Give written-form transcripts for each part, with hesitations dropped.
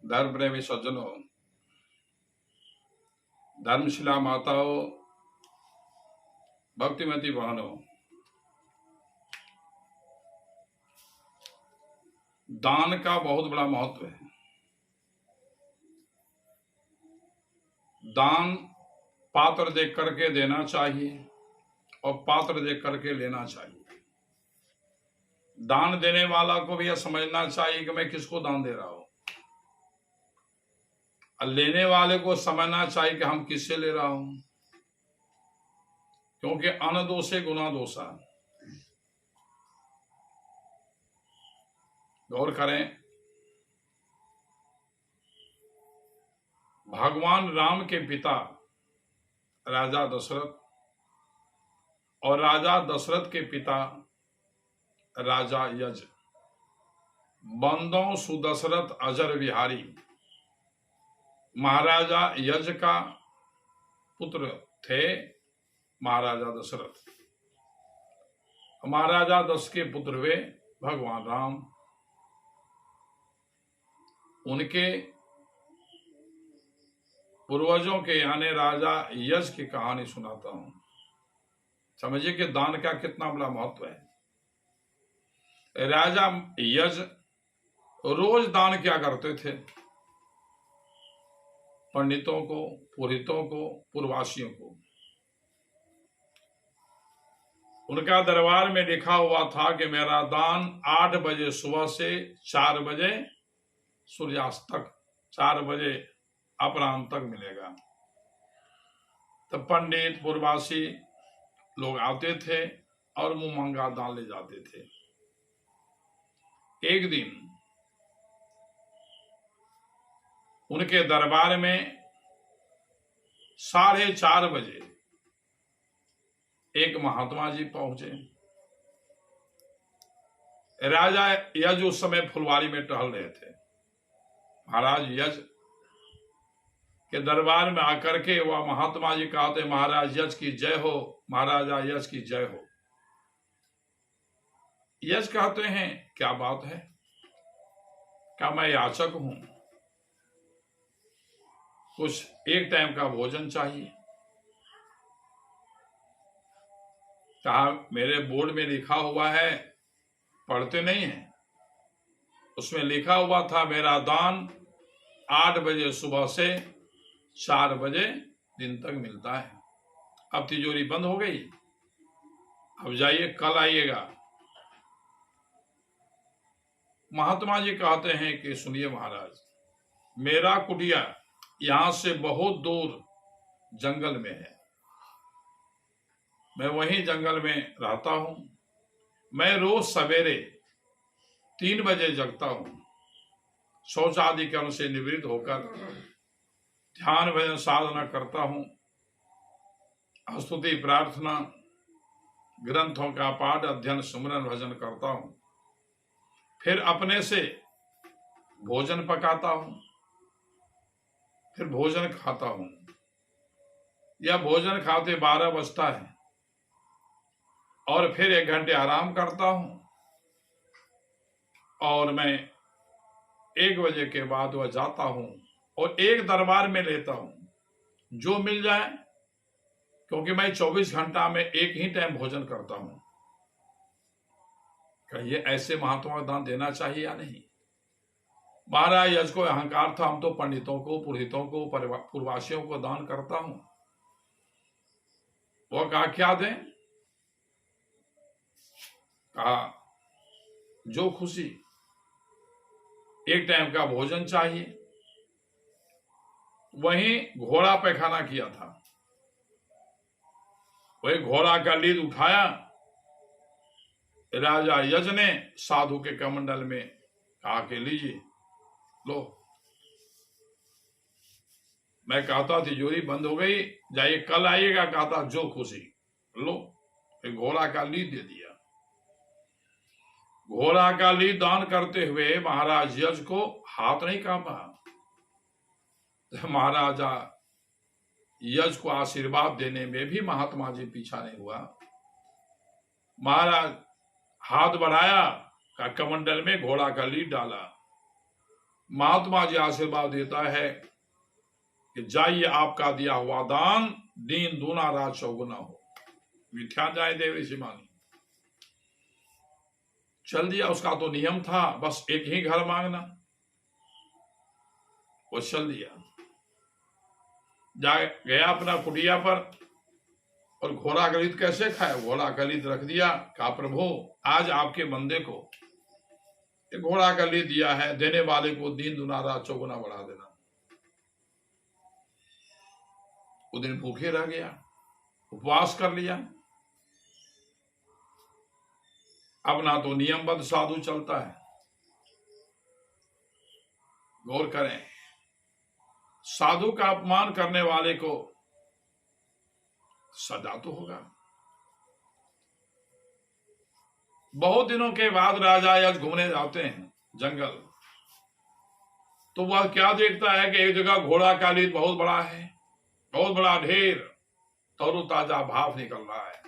धर्म प्रेमी सज्जनों, धर्मशिला माताओं, भक्तिमती बहनों, दान का बहुत बड़ा महत्व है। दान पात्र देख करके देना चाहिए और पात्र देख करके लेना चाहिए। दान देने वाला को भी यह समझना चाहिए कि मैं किसको दान दे रहा हूं, और लेने वाले को समझना चाहिए कि हम किससे ले रहा हूं, क्योंकि अन्न दोषे गुना दोषा। गौर करें, भगवान राम के पिता राजा दशरथ और राजा दशरथ के पिता राजा यज, बंदों सुदशरथ अजर बिहारी, महाराजा यज का पुत्र थे महाराजा दशरथ। महाराजा दशरथ के पुत्र हुए भगवान राम। उनके पूर्वजों के यानी राजा यज की कहानी सुनाता हूं। समझिए कि दान का कितना बड़ा महत्व है। राजा यज रोज दान क्या करते थे? पंडितों को, पुरोहितों को, पुरवासियों को। उनका दरबार में लिखा हुआ था कि मेरा दान 8 बजे सुबह से 4 बजे सूर्यास्त तक, 4 बजे अपराह्न तक मिलेगा। तब पंडित पुरवासी लोग आते थे और मुंह मांगा दान ले जाते थे। एक दिन उनके दरबार में 4:30 बजे एक महात्मा जी पहुंचे। राजा यज उस समय फुलवारी में टहल रहे थे। महाराज यज के दरबार में आकर के वह महात्मा जी कहते, महाराज यज की जय हो, महाराजा यज की जय हो। यज कहते हैं, क्या बात है? क्या मैं याचक हूं, कुछ एक टाइम का भोजन चाहिए। कहा, मेरे बोर्ड में लिखा हुआ है, पढ़ते नहीं है? उसमें लिखा हुआ था मेरा दान 8 बजे सुबह से 4 बजे दिन तक मिलता है। अब तिजोरी बंद हो गई, अब जाइए, कल आइएगा। महात्मा जी कहते हैं कि सुनिए महाराज, मेरा कुटिया यहां से बहुत दूर जंगल में है। मैं वहीं जंगल में रहता हूं। मैं रोज सवेरे 3 बजे जगता हूं। शौच आदि कर्म से निवृत्त होकर ध्यान भजन साधना करता हूं। स्तुति प्रार्थना, ग्रंथों का पाठ अध्ययन सुमरन भजन करता हूं। फिर अपने से भोजन पकाता हूं, फिर भोजन खाता हूं। यह भोजन खाते 12 बजता है और फिर 1 घंटे आराम करता हूं और मैं 1 बजे के बाद वह जाता हूं और एक दरबार में लेता हूं जो मिल जाए, क्योंकि मैं 24 घंटा में एक ही टाइम भोजन करता हूं। कहिए, ऐसे महात्मा दान देना चाहिए या नहीं? महाराज यज को अहंकार था, हम तो पंडितों को, पुरोहितों को, पूर्वासियों को दान करता हूं। वो कहा, क्या दें? कहा, जो खुशी, एक टाइम का भोजन चाहिए। वहीं घोड़ा पैखाना किया था। वही घोड़ा का लीद उठाया, राजा यज ने साधु के कमंडल में कहा कि लीजिए, लो। मैं कहता तिजोरी बंद हो गई, जाइए कल आइएगा। कहता, जो खुशी, लो। फिर घोड़ा का लीद दे दिया। घोड़ा का लीद दान करते हुए महाराज यज को हाथ नहीं कांपा। महाराजा यज को आशीर्वाद देने में भी महात्मा जी पीछा नहीं हुआ। महाराज हाथ बढ़ाया, का कमंडल में घोड़ा का लीद डाला। महात्मा जी आशीर्वाद देता है कि जाइए, आपका दिया हुआ दान दीन दूना रात चौगुना हो। मिथ्या जाए देव ऋषि मानी। चल दिया, उसका तो नियम था बस एक ही घर मांगना, वो चल दिया, जा गया अपना कुटिया पर। और घोड़ा गलित कैसे खाया? घोड़ा गलित रख दिया, कहा प्रभु आज आपके बंदे को घोड़ा गलित दिया है, देने वाले को दीन दुना रात चौगुना बढ़ा देना। वो दिन भूखे रह गया, उपवास कर लिया। अब ना तो नियमबद्ध साधु चलता है। गौर करें, साधु का अपमान करने वाले को सजा तो होगा। बहुत दिनों के बाद राजा यज घूमने जाते हैं जंगल, तो वह क्या देखता है कि एक जगह घोड़ा कालिद बहुत बड़ा है, बहुत बड़ा ढेर, तरो ताजा भाप निकल रहा है।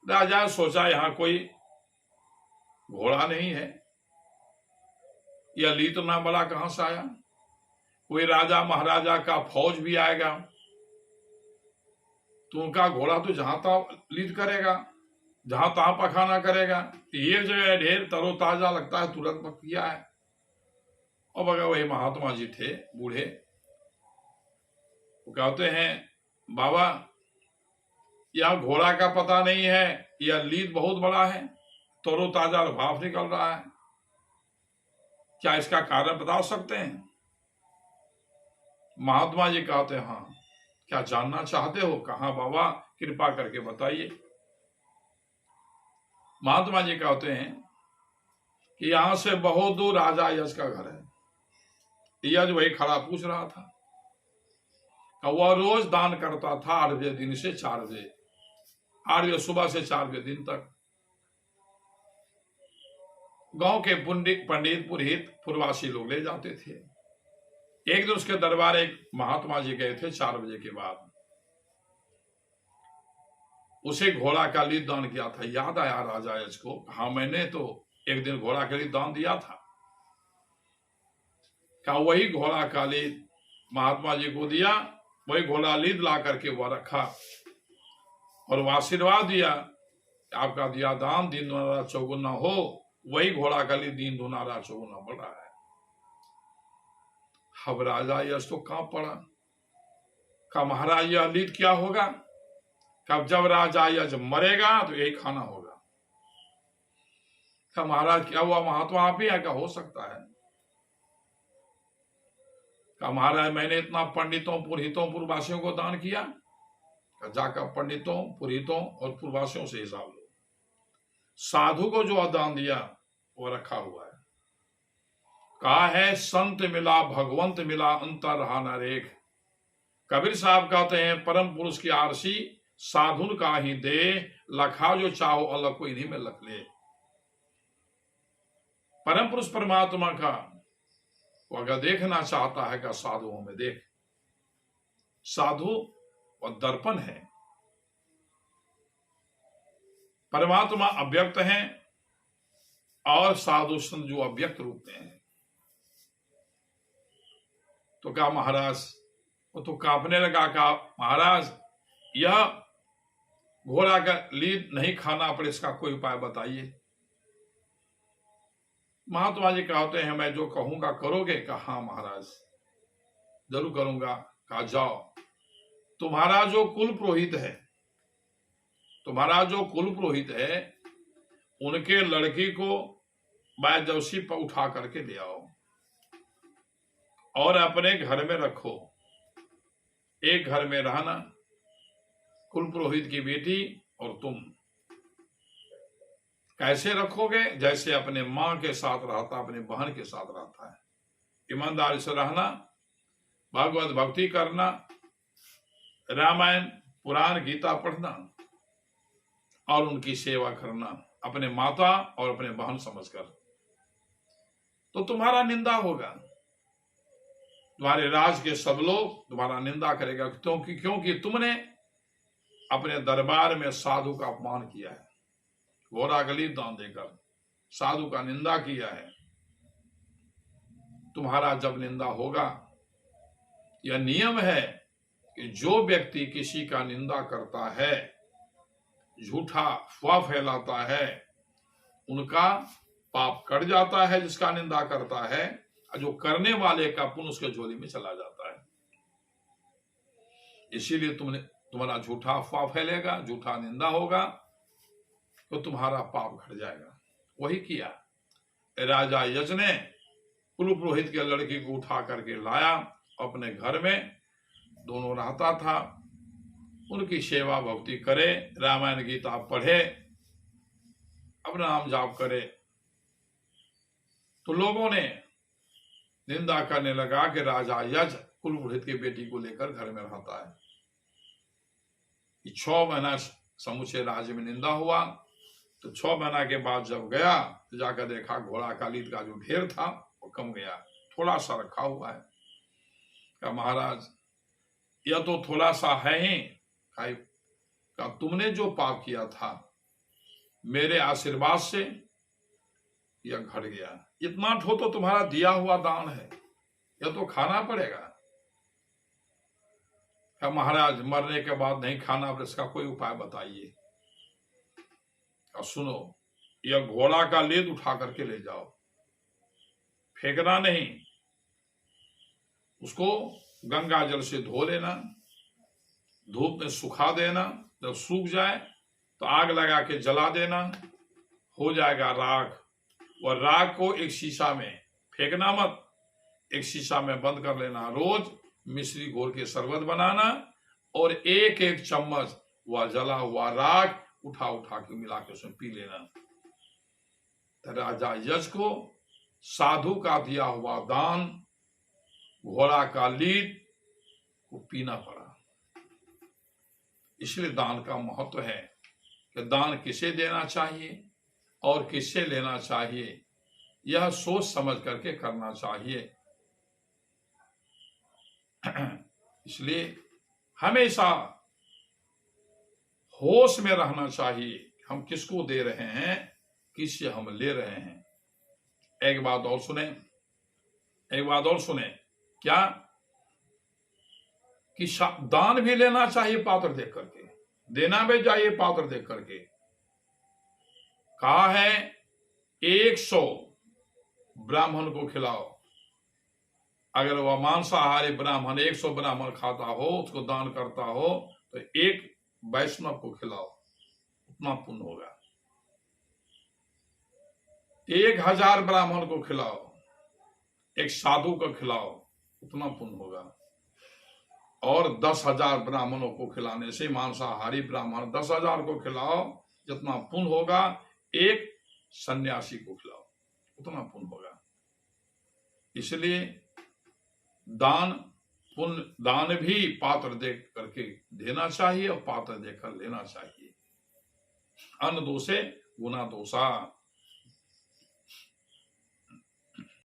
राजा सोचा यहां कोई घोड़ा नहीं है, यह लीत ना बड़ा कहां से आया? कोई राजा महाराजा का फौज भी आएगा तो उनका घोड़ा तो जहां तहां लीद करेगा, जहां तहां पखाना करेगा। ये जगह ढेर तरोताजा लगता है, तुरंत पक गया है। और बगा वही महात्मा जी थे बूढ़े, वो कहते हैं बाबा यह घोड़ा का पता नहीं है, यह लीद बहुत बड़ा है, तरोताजा भाप निकल रहा है, क्या इसका कारण बता सकते हैं? महात्मा जी कहते हैं हाँ, क्या जानना चाहते हो? कहा बाबा कृपा करके बताइए। महात्मा जी कहते हैं कि यहां से बहुत दूर राजा यज का घर है। यज वही खड़ा पूछ रहा था, वह रोज दान करता था 8 बजे दिन से 4 बजे, 8 बजे सुबह से 4 बजे दिन तक। गांव के पंडित पुरोहित पूर्वासी लोग ले जाते थे। एक दिन उसके दरबार एक महात्मा जी गए थे 4 बजे के बाद, उसे घोड़ा का लीद दान किया था। याद आया राजा यज को, हाँ मैंने तो एक दिन घोड़ा का लीद दान दिया था। क्या वही घोड़ा का लीद महात्मा जी को दिया, वही घोड़ा लीद ला करके वह रखा और वह आशीर्वाद दिया, आपका दिया दान दिन दूना चौगुना हो। वही घोड़ा का लीद दिन दूना चौगुना बढ़ रहा है। अब राजा यश तो कांप पड़ा, का महाराज यह लीद क्या होगा? कब जब राजा यज मरेगा तो यही खाना होगा। क्या महाराज क्या हुआ? महात्मा आप ही है? क्या हो सकता है? क्या महाराज मैंने इतना पंडितों पुरोहितों पूर्ववासियों को दान किया? जाकर पंडितों पुरोहितों और पूर्ववासियों से हिसाब लो। साधु को जो दान दिया वो रखा हुआ है। कहा है संत मिला भगवंत मिला अंतर रहा न रेख। कबीर साहब कहते हैं परम पुरुष की आरसी साधुन का ही दे, लखा जो चाहो अलग को इन्हीं में लख ले। परम पुरुष परमात्मा का वो अगर देखना चाहता है का साधुओं में देख। साधु और दर्पण है, परमात्मा अव्यक्त है और साधु संत जो अव्यक्त रूप में है। तो कहा महाराज, वो तो कांपने लगा, कहा महाराज यह घोड़ा का लीद नहीं खाना पड़े, इसका कोई उपाय बताइए। महात्मा जी कहते हैं मैं जो कहूंगा करोगे? कहा हाँ महाराज जरूर करूंगा। कहा जाओ, तुम्हारा जो कुल पुरोहित है, तुम्हारा जो कुल पुरोहित है उनके लड़की को बैजौसी पर उठा करके ले आओ और अपने घर में रखो। एक घर में रहना, कुल पुरोहित की बेटी और तुम। कैसे रखोगे? जैसे अपने मां के साथ रहता, अपने बहन के साथ रहता है। ईमानदारी से रहना, भगवत भक्ति करना, रामायण पुराण गीता पढ़ना और उनकी सेवा करना, अपने माता और अपने बहन समझकर। तो तुम्हारा निंदा होगा, तुम्हारे राज के सब लोग तुम्हारा निंदा करेगा, क्योंकि तुमने अपने दरबार में साधु का अपमान किया है, घोड़ा गली दान देकर साधु का निंदा किया है। तुम्हारा जब निंदा होगा, यह नियम है कि जो व्यक्ति किसी का निंदा करता है, झूठा अफवाह फैलाता है, उनका पाप कट जाता है जिसका निंदा करता है, और जो करने वाले का पुण्य उसके झोली में चला जाता है। इसीलिए तुम्हारा झूठा अफवाह फैलेगा, झूठा निंदा होगा, तो तुम्हारा पाप घट जाएगा। वही किया राजा यज ने कुल पुरोहित के लड़की को उठा करके लाया, अपने घर में दोनों रहता था, उनकी सेवा भक्ति करे, रामायण गीता पढ़े, अपना नाम जाप करे। तो लोगों ने निंदा करने लगा कि राजा यज कुल पुरोहित की बेटी को लेकर घर में रहता है। 6 महीना समूचे राज्य में निंदा हुआ। तो 6 महीना के बाद जब गया तो जाकर देखा घोड़ा कालीद का जो ढेर था वो कम गया, थोड़ा सा रखा हुआ है। क्या महाराज यह तो थोड़ा सा है ही, का तुमने जो पाप किया था मेरे आशीर्वाद से यह घट गया, इतना ठो तो तुम्हारा दिया हुआ दान है, यह तो खाना पड़ेगा। क्या महाराज मरने के बाद नहीं खाना, पर इसका कोई उपाय बताइए। सुनो, यह घोड़ा का लेद उठा करके ले जाओ, फेंकना नहीं, उसको गंगा जल से धो लेना, धूप में सुखा देना, जब सूख जाए तो आग लगा के जला देना, हो जाएगा राख। और राख को एक शीशा में फेंकना मत, एक शीशा में बंद कर लेना, रोज मिश्री घोल के शरबत बनाना, और एक एक चम्मच वह जला हुआ राख उठा उठा के मिला के उसमें पी लेना। तो राजा यज को साधु का दिया हुआ दान, घोड़ा का लीद को पीना पड़ा। इसलिए दान का महत्व है कि दान किसे देना चाहिए और किससे लेना चाहिए, यह सोच समझ करके करना चाहिए। इसलिए हमेशा होश में रहना चाहिए, हम किसको दे रहे हैं, किससे हम ले रहे हैं। एक बात और सुने, क्या कि दान भी लेना चाहिए पात्र देख करके, देना भी चाहिए पात्र देख करके। कहा है 100 ब्राह्मण को खिलाओ। अगर वह मांसाहारी ब्राह्मण 100 ब्राह्मण खाता हो, उसको दान करता हो, तो एक वैष्णव को खिलाओ, उतना पुण्य होगा। 1000 ब्राह्मण को खिलाओ, एक साधु को खिलाओ, उतना पुण्य होगा। और 10,000 ब्राह्मणों को खिलाने से, मांसाहारी ब्राह्मण 10,000 को खिलाओ, जितना पुण्य होगा एक सन्यासी को खिलाओ, उतना पुण्य होगा। इसलिए दान भी पात्र देख करके देना चाहिए और पात्र देखकर लेना चाहिए। अन्न दोषे गुना दोषा।